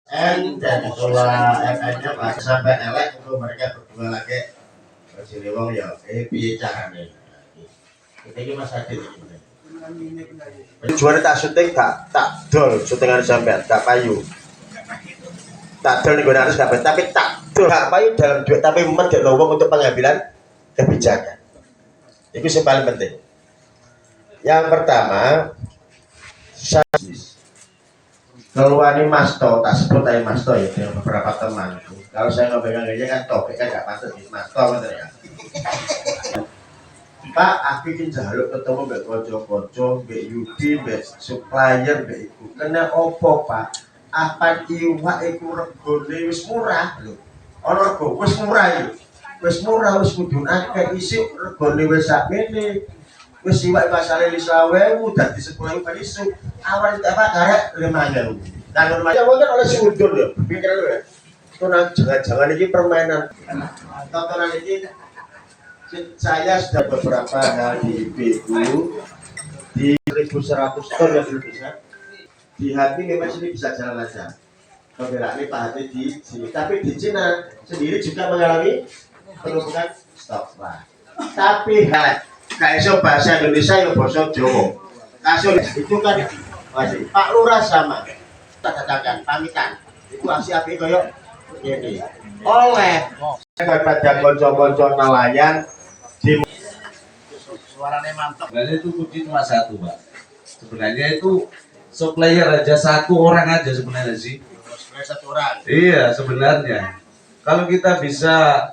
dan ketua FN-nya Pak sampai elek itu mereka berdua lagi sini wong ya piye carane kita ini Mas Adit juara tak syuting tak dol syutingan sampai tak payu tak dol nih gue harus dapat tapi tak dol tak payu dalam duit tapi menjadi lowong untuk pengambilan kebijakan itu yang paling penting. Yang pertama keluar ini Mas To, tak sebut aja Mas To ya, dengan beberapa teman. Kalau saya ngobrol dengan dia kan topik kan gak patut di Mas To kan ya. Pak, aku ingin jaluk ketemu mbak Koco-Koco, mbak Yudi, mbak supplier, mbak Ibu. Kena opo Pak? Apa iwak iku regone wis murah lho. Ono rego wis murah iki. Wis murah wis mudhun akeh isi regone wis sakmene. Wis iwak pasare 5.000 dadi 10.000 per isu. Awal apa karek 5.000. Kan lumayan mungkin oleh sudut ya. Pikiran lu ya. Itu jangan-jangan ini permainan. Tontonan ini saya sudah beberapa hal di IPU di 1.100 ton yang belum bisa. Di hati memang sini bisa jalan aja. Pembelaan ini Pak Hati di sini. Tapi di Cina sendiri juga mengalami penumpukan stok. Tapi kayak bahasa Indonesia yang bahasa Jawa. Kasus itu kan masih Pak Lurah sama. Kita katakan pamitan. Itu aksi api koyok ini. Oleh kepada konco-konco nelayan di suaranya mantap. Sebenarnya itu kunci cuma satu, Pak. Sebenarnya itu supplier aja satu orang aja sebenarnya sih. Satu orang. Iya, sebenarnya. Kalau kita bisa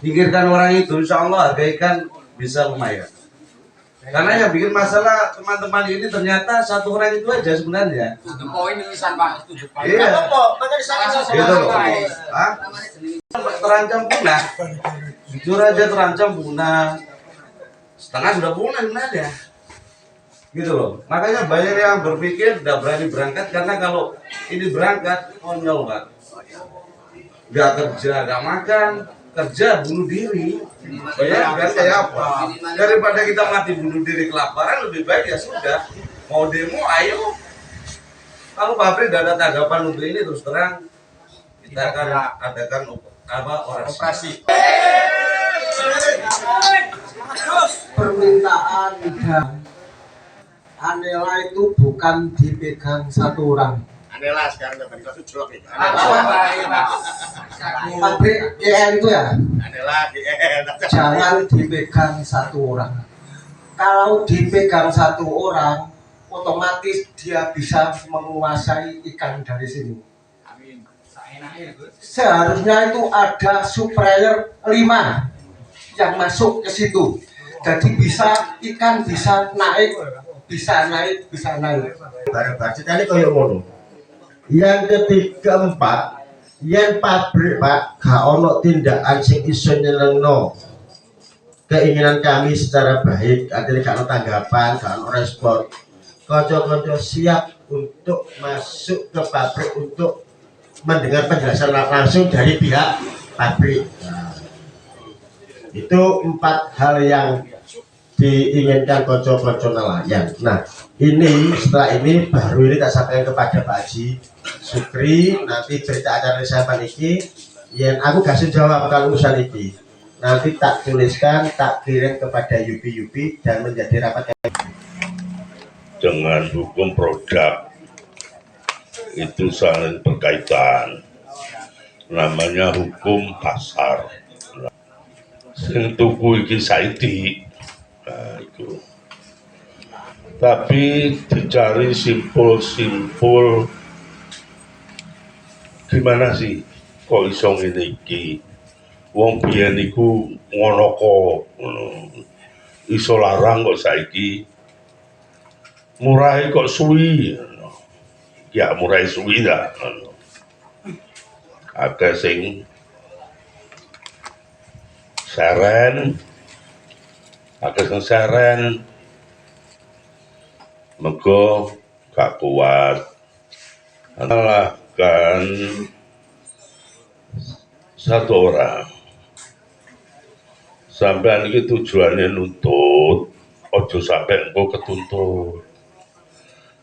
pikirkan orang itu, insya Allah harga ikan bisa lumayan. Karena yang bikin masalah teman-teman ini ternyata satu orang itu aja sebenarnya. Itu poin tulisan Pak. Iya. Makanya saya Gitu loh. Hah? Terancam punah. Jujur aja terancam punah. Setengah sudah punah sebenarnya. Gitu loh. Makanya banyak yang berpikir tidak berani berangkat karena kalau ini berangkat konyol Pak. Gak kerja, gak makan, kerja bunuh diri. Bayangkan kayak apa? Daripada kita mati bunuh diri kelaparan lebih baik ya sudah. Mau demo ayo. Kalau pabrik tidak ada tanggapan untuk ini terus terang kita akan adakan orasi. Permintaan dan Anela itu bukan dipegang satu orang. Anela sekarang dapat itu jelek itu. Pabrik GL itu ya. Anela Jangan dipegang satu orang. Kalau dipegang satu orang, otomatis dia bisa menguasai ikan dari sini. Seharusnya itu ada supplier 5 yang masuk ke situ. Jadi bisa ikan bisa naik. Barang-barang ini kayak ngono. Yang ketiga empat, yang pabrik Pak, gak ono tindakan sing iso nyenengno keinginan kami secara baik, artinya gak ono tanggapan, gak ono respon. Konco-konco siap untuk masuk ke pabrik untuk mendengar penjelasan langsung dari pihak pabrik. Nah, itu 4 hal yang diinginkan konco-konco nelayan. Nah, ini setelah ini baru ini tak sampaikan kepada Pak Haji Sukri. Nanti berita acara risapan ini yang aku kasih jawab kalau urusan ini. Nanti tak tuliskan, tak kirim kepada Yupi dan menjadi rapat dengan hukum produk itu saling berkaitan. Namanya hukum pasar. Sing tuku iki saiki. Nah, itu. Tapi dicari simpul-simpul gimana sih kok iso ngene iki. Wong biyen iku ngono kok iso larang kok saiki murah kok suwi. Ya murah suwi dah. Akeh sing seren mergo gak kuat menyalahkan satu orang sampai ini tujuannya nuntut ojo sampai engkau ketuntut.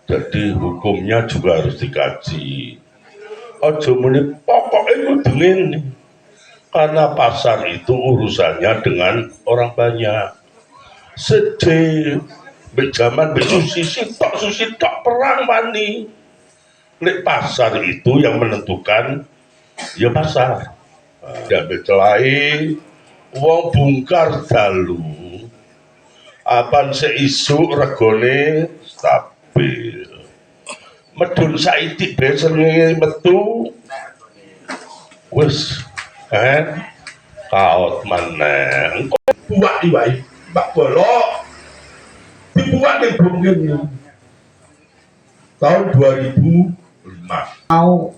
Jadi hukumnya juga harus dikaji. Ojo muni pokoknya kudu ngene. Karena pasar itu urusannya dengan orang banyak. Sedih zaman susi tok perang mani. Lek pasar itu yang menentukan ya pasar. Tidak becelai wong bungkar dalu. Apan seisu regone stabil. Medun saitik besenge metu wis kaut maneh. Engko buak diwai, Mbak Bolok. Dibuat ning bumi tahun 2005. Mau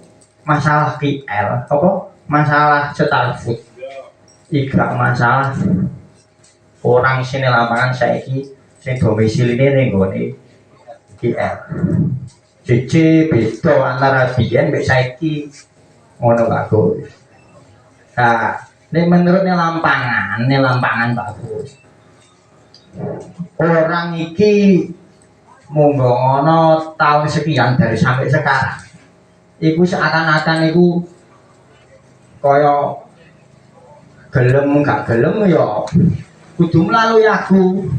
masalah KL apa masalah cetak food ikrak masalah orang sini lapangan saiki sing domisili ini nggone KL jadi beda antara biyen mbek saiki ngono bagus. Nah, ini menurutnya lampangan bagus. Orang iki monggo ngono tahun sekian dari sampai sekarang. Iku seakan-akan iku kaya gelem gak gelem ya kudu melalui aku.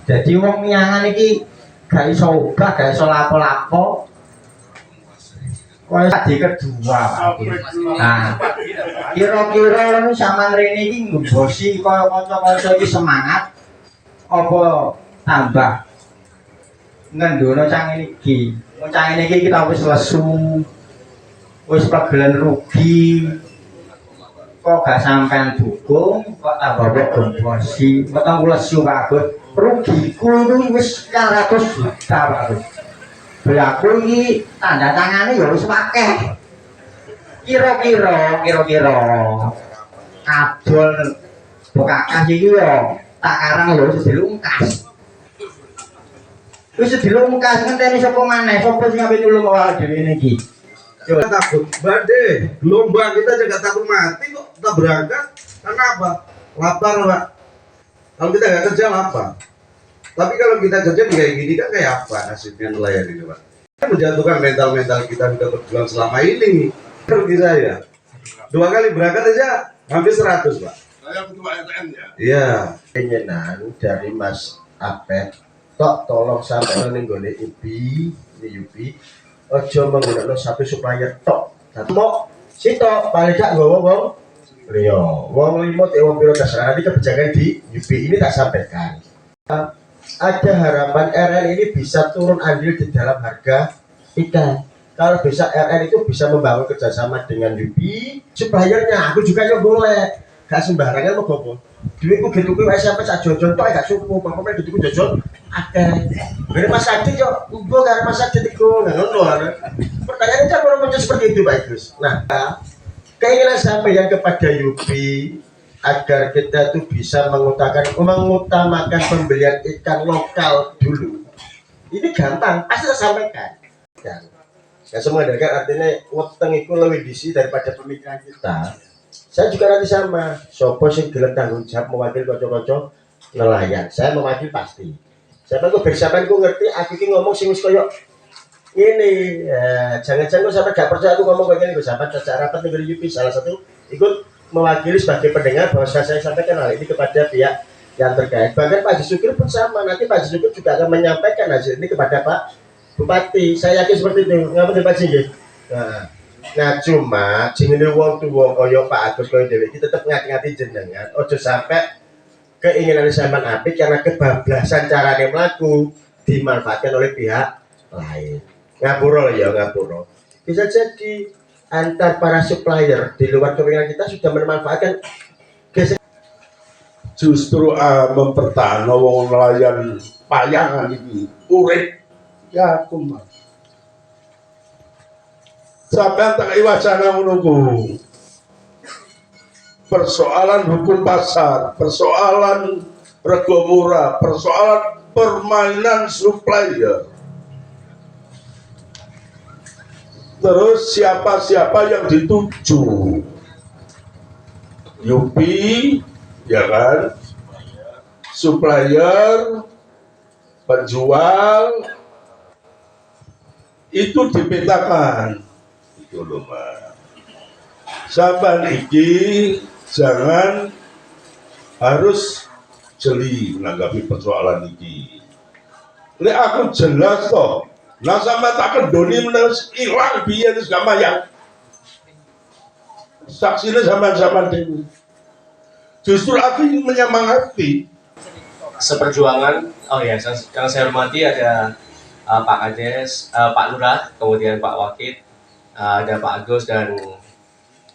Jadi wong miyangan iki gak iso obah, gak iso lapo-lapo. Kaya tadi kedua. Nah, kira-kira lu sampean rene iki ngebosi kaya kanca-kanca iki semangat apa tambah ngendono cangin iki. Cangin iki kita wis lesu. Wis pegelen rugi. Kok gak sampean dukung, kok tambah gembosi, kok tambah lesu bagus. Rugiku itu wis 100 juta bagus. Belaku ini tanda tangannya ya wis akeh. Kira-kira kadol bokakas iki ya tak karang lho wis dilungkas. Wis dilungkas ngenteni sapa maneh, sapa sing ape nulung awak dhewe iki. Kita takut badai, gelombang kita juga takut mati kok kita berangkat karena apa? Lapar Pak. Kalau kita nggak kerja lapar. Tapi kalau kita kerja kayak gini kan kayak apa nasibnya nelayan ini Pak? Kan menjatuhkan mental kita sudah berjuang selama ini. Rugi saya 2 kali berangkat aja hampir 100 Pak. Saya ketua RTN ya. Iya. Keinginan dari Mas Apet tok tolong sampai nenggone UPI ojo menggunakan satu supplier tok. Mau sitok paling gak nggawa wong liya. Wong limut wong piro terserah nanti kebijakan di UPI ini tak sampaikan. Ada harapan RL ini bisa turun andil di dalam harga ikan. Kalau bisa RL itu bisa membangun kerjasama dengan UPI, suppliernya aku juga yang boleh. Gak sembarangan mau gopo. Duitku gitu kuwi wis sampe sak jojon tok gak cukup. Pokoknya gitu jojon akeh. Dari Mas Adit yo ugo karo Mas Adit iku ngono. Pertanyaannya kan orang macam seperti itu Pak Gus. Nah, keinginan sampai yang kepada UPI agar kita tuh bisa mengutamakan pembelian ikan lokal dulu. Ini gampang, pasti saya sampaikan. Ya semua kan artinya weteng itu lebih disi daripada pemikiran kita. Saya juga nanti sama, sopo sing gelem tanggung jawab mewakili kocok-kocok nelayan. Saya mewakili pasti. Siapa gue bersamaan gue ngerti, aku ini ngomong sing wis koyo ini. Jangan-jangan gue sampai gak percaya aku ngomong kayak gini. Gue sampai secara rapat dengan UPI salah satu ikut mewakili sebagai pendengar bahwa saya sampaikan hal ini kepada pihak yang terkait. Bahkan Pak Jusukir pun sama. Nanti Pak Jusukir juga akan menyampaikan hasil ini kepada Pak Bupati. Saya yakin seperti itu. Ngapain Pak Jinggih? Nah cuma jenenge wong tuwa kaya Pak Agus kaya dhewe iki tetep ngati-ngati jenengan ojo sampai keinginan sampean apik karena kebablasan carane mlaku dimanfaatkan oleh pihak lain. Ngapura ya ngapura. Bisa jadi antar para supplier di luar keinginan kita sudah memanfaatkan Justru mempertahankan wong nelayan payangan iki urip ya kumat. Sampai tak wacana menunggu persoalan hukum pasar, persoalan rego murah, persoalan permainan supplier. Terus siapa-siapa yang dituju? UPI, ya kan? Supplier, penjual, itu dipetakan. Itu loh Mas. Sampai iki jangan harus jeli menanggapi persoalan ini. Lek aku jelas toh. Nah sampai tak kendoni menerus hilang biaya itu gak mayang. Saksinya zaman-zaman ini. Justru aku ingin menyemangati. Seperjuangan, oh ya, yang saya hormati ada Pak Kades, Pak Lurah, kemudian Pak Wakil, ada Pak Agus dan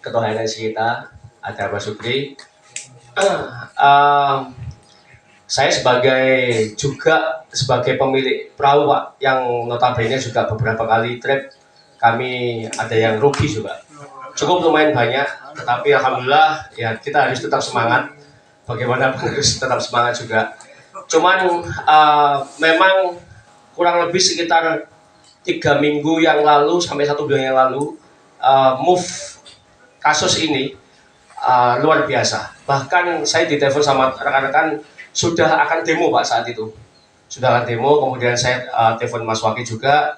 Ketua HNSI kita, ada Mas Sukri. Saya juga sebagai pemilik perahu Pak, yang notabene juga beberapa kali trip, kami ada yang rugi juga. Cukup lumayan banyak, tetapi alhamdulillah ya kita harus tetap semangat. Bagaimana harus tetap semangat juga. Cuman memang kurang lebih sekitar 3 minggu yang lalu sampai 1 bulan yang lalu move kasus ini luar biasa. Bahkan saya ditelepon sama rekan-rekan sudah akan demo Pak saat itu. Sudah akan demo, kemudian saya telepon Mas Wakil juga.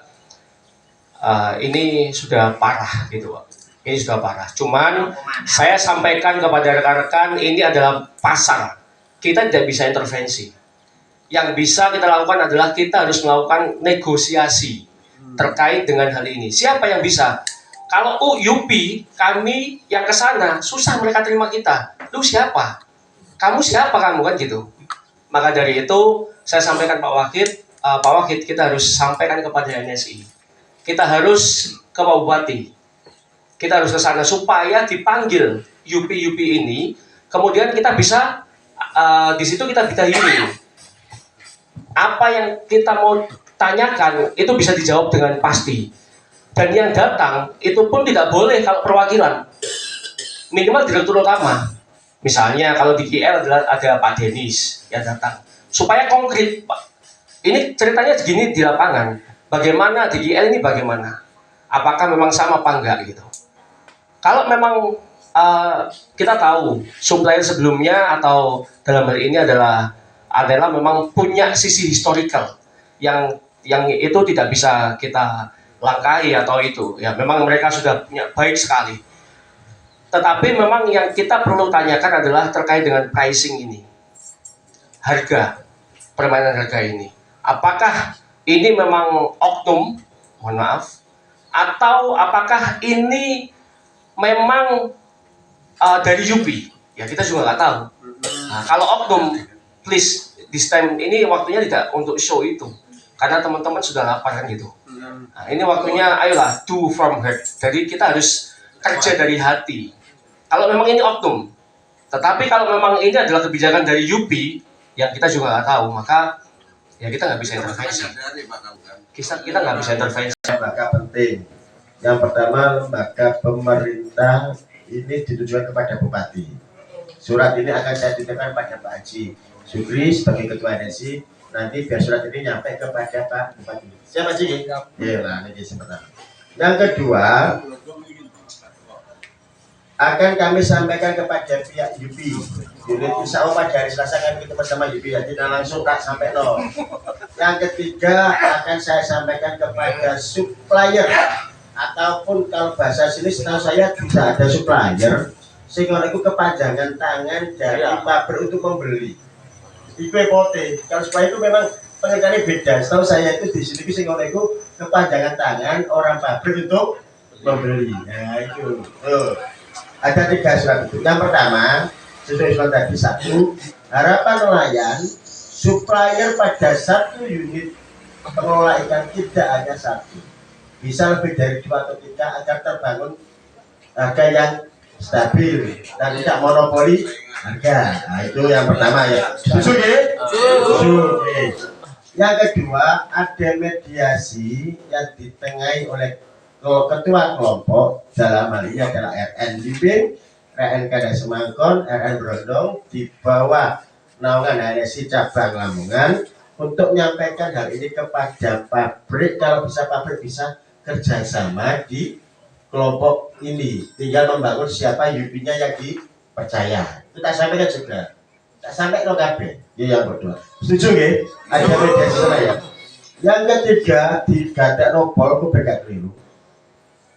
Ini sudah parah gitu Pak. Ini sudah parah. Cuman saya sampaikan kepada rekan-rekan ini adalah pasar. Kita tidak bisa intervensi. Yang bisa kita lakukan adalah kita harus melakukan negosiasi terkait dengan hal ini. Siapa yang bisa? Kalau UP, kami yang ke sana susah mereka terima kita. Lu siapa? Kamu siapa kamu kan gitu. Maka dari itu saya sampaikan Pak Wakil, kita harus sampaikan kepada NSI. Kita harus ke Pak Bupati. Kita harus ke sana supaya dipanggil UP ini. Kemudian kita bisa di situ kita bisa hearing. Apa yang kita mau tanyakan itu bisa dijawab dengan pasti. Dan yang datang itu pun tidak boleh kalau perwakilan. Minimal direktur utama. Misalnya kalau di GL ada Pak Denis yang datang. Supaya konkret, Pak. Ini ceritanya begini di lapangan. Bagaimana di GL ini bagaimana? Apakah memang sama apa enggak gitu. Kalau memang kita tahu supplier sebelumnya atau dalam hal ini adalah memang punya sisi historical yang itu tidak bisa kita langkahi atau itu ya memang mereka sudah punya baik sekali. Tetapi memang yang kita perlu tanyakan adalah terkait dengan pricing ini, harga permainan harga ini. Apakah ini memang oknum, mohon maaf, atau apakah ini memang dari UP? Ya kita juga nggak tahu. Nah, kalau oknum, please this time ini waktunya tidak untuk show itu, karena teman-teman sudah lapar kan gitu. Nah, ini waktunya ayolah do from heart. Jadi kita harus kerja dari hati. Kalau memang ini oknum, tetapi kalau memang ini adalah kebijakan dari UP yang kita juga nggak tahu, maka ya kita nggak bisa intervensi. Kita nggak bisa intervensi. Lembaga penting. Yang pertama, lembaga pemerintah ini ditujukan kepada Bupati. Surat ini akan saya titipkan pada Pak Haji Sukri sebagai Ketua NSI. Nanti biar surat ini nyampe kepada Pak Bupati. Siapa sih? Ya, nah, ini yang pertama. Yang kedua, akan kami sampaikan kepada pihak UP. Unit insya Allah pada hari Selasa kami ketemu sama UP, jadi langsung tak sampai nol. Yang ketiga, akan saya sampaikan kepada supplier, ataupun kalau bahasa sini setahu saya bisa ada supplier sehingga itu kepanjangan tangan dari pabrik untuk membeli. Itu pote. Kalau supplier itu memang pengertiannya beda. Setahu saya itu di sini sehingga itu kepanjangan tangan orang pabrik untuk membeli. Nah itu. Ada 3 surat itu. Yang pertama, sesuai surat tadi 1, harapan nelayan supplier pada 1 unit pengelola ikan tidak hanya 1, bisa lebih dari 2 atau 3 agar terbangun harga yang stabil dan tidak monopoli harga. Nah itu yang pertama ya. Setuju ya? Setuju. Yang kedua, ada mediasi yang ditengahi oleh ketua kelompok, dalam hal ini adalah RN Libin, RN Kadai Semangkon, RN Brondong, di bawah naungan HNSI cabang Lamongan, untuk menyampaikan hal ini kepada pabrik. Kalau bisa pabrik bisa kerjasama di kelompok ini, tinggal membangun siapa UP-nya yang dipercaya. Kita sampaikan juga, kita sampai KB yang berdua. Setuju ya? Ada mediasi sana ya. Yang ketiga, di Gadak Nopol, aku bergak keliru.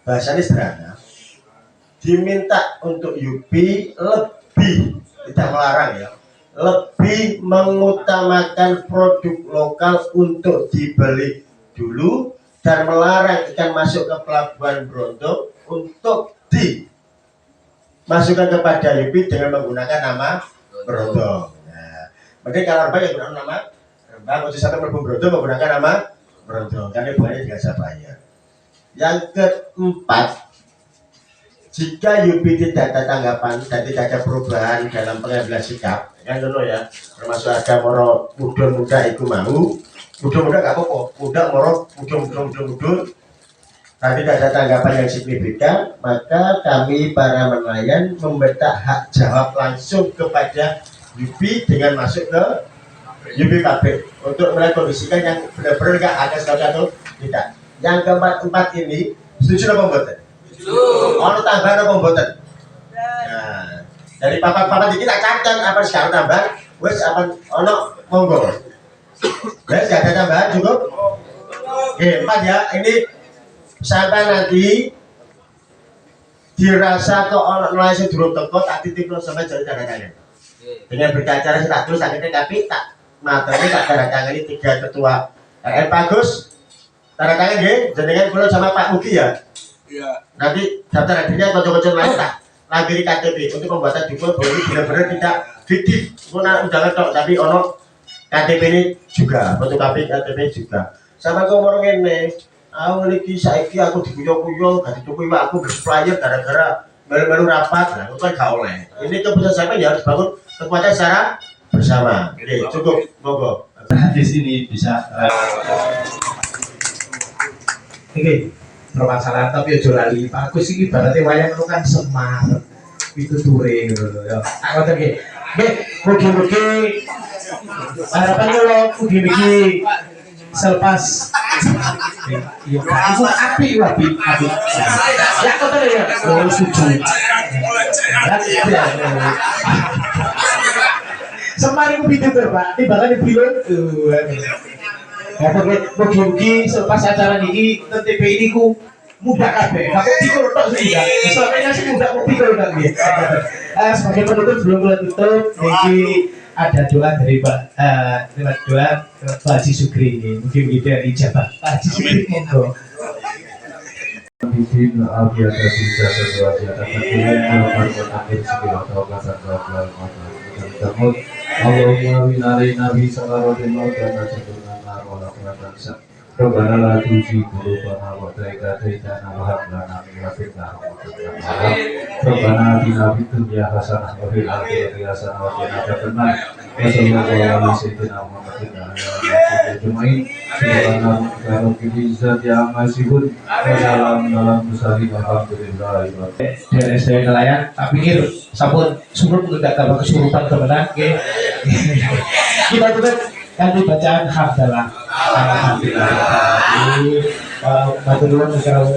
bahasanya sederhana, diminta untuk Yupi lebih, tidak melarang ya, lebih mengutamakan produk lokal untuk dibeli dulu dan melarang ikan masuk ke pelabuhan Bronto untuk dimasukkan kepada Yupi dengan menggunakan nama Bronto. Nah, mungkin kalau Rembang yang menggunakan nama Rembang, untuk sampai melebur Bronto menggunakan nama Bronto, karena hubungannya dengan Sabaya. Yang keempat, jika Yupi tidak ada tanggapan dan tidak ada perubahan dalam pengambilan sikap, kan dulu ya, termasuk ada moro muda itu mau, muda gak apa-apa, muda moro muda, tapi tidak ada tanggapan yang signifikan, maka kami para nelayan meminta hak jawab langsung kepada Yupi dengan masuk ke Yupi pabrik untuk melihat kondisikan yang benar-benar nggak ada sesuatu tidak. Yang keempat ini setuju apa mboten? Ono tambahan apa mboten? Nah, dari papan-papan iki tak catet apa sekarang tambah, wis apa ono monggo. Wis gak ada tambahan cukup. Oke, 4 ya. Ini sampai nanti dirasa kok ono nelayan sing durung teko tak titipno sampai jare tanda tangan. Dengan berbicara tak terus akhirnya tapi tak materi tak tanda tangan ini 3 ketua RN Bagus. Tanda tangan nggih, jenengan kula sama Pak Mugi ya. Iya. Nanti daftar hadirnya kocok-kocok lain tak lagi KTP untuk pembuatan dukun boleh benar-benar tidak fiktif. Guna undangan tok tapi ono KTP ini juga, fotokopi KTP juga. Sama kau ngomong ini, aku lagi saiki aku dikuyo-kuyo, gak ditukuy aku bersupplier gara-gara melu-melu rapat. Nah, itu kan gak oleh. Ini keputusan saya ya harus bangun kekuatan secara bersama. Oke, cukup, monggo. Di sini bisa. Oke. Permasalahan tapi ojo lali Pak Agus iki ibaratnya wayang itu kan semar itu touring gitu ya. Aku tadi mugi-mugi harapan lo mugi-mugi selepas iya aku api ya kok tadi ya oh setuju semar itu bidu Pak ibaratnya film mugi-mugi selepas acara ini TTP ini ku mudah kabeh. Aku pikir tok sudah. Soalnya sih mudah aku pikir kan dia. Sebagai penutup sebelum kita tutup, ini ada doa dari Pak doa Pak Haji Sugri ini. Mungkin dari ijabah Pak Haji Sugri monggo. Izin abiat bisa sesuatu yang akan akhir segala tahu Allahumma winari nabi sallallahu alaihi wasallam Rabbana la tuzigh qulubana ba'da idh hadaytana wa hab lana min ladunka rahmatan Rabbana atina fid dunya hasanah wa fil akhirati hasanah wa qina adzabannar wa sallallahu ala sayyidina Muhammadin wa ala alihi ajma'in subhana rabbika rabbil izzati amma yasifun wa salamun alal mursalin walhamdulillahi rabbil alamin. Dari SDN nelayan, tak pikir sampun surut tidak dapat kesurupan kemenang. Kita tutup kami bacaan hamdalah. Alhamdulillah. Matur nuwun secara umum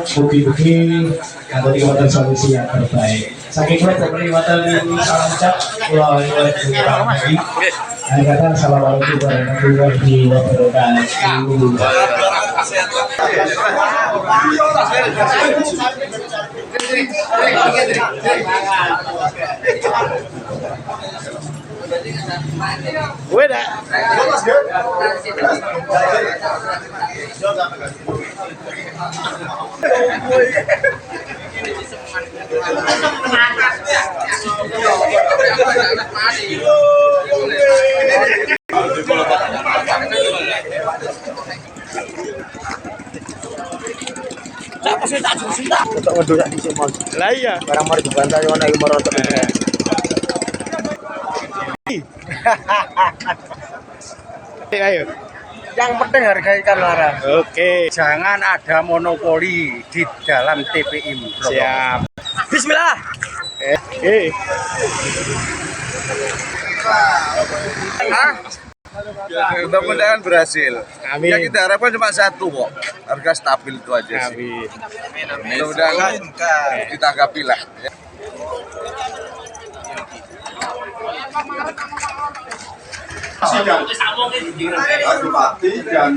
mugi-mugi nanti wonten solusi yang terbaik. Saking kuat dari wonten salam ucap kula nyuwun kata assalamualaikum warahmatullahi wabarakatuh. Weda. Lah iya, barang mari dibantai ana iki merotot. Ayo. Yang penting harga ikan larang. Oke. Jangan ada monopoli di dalam TPI. Siap. Bismillah. Mudah-mudahan berhasil. Amin. Yang kita harapkan cuma satu kok, harga stabil itu aja sih. Amin. Mudah-mudahan ditanggapi lah. Adipati dan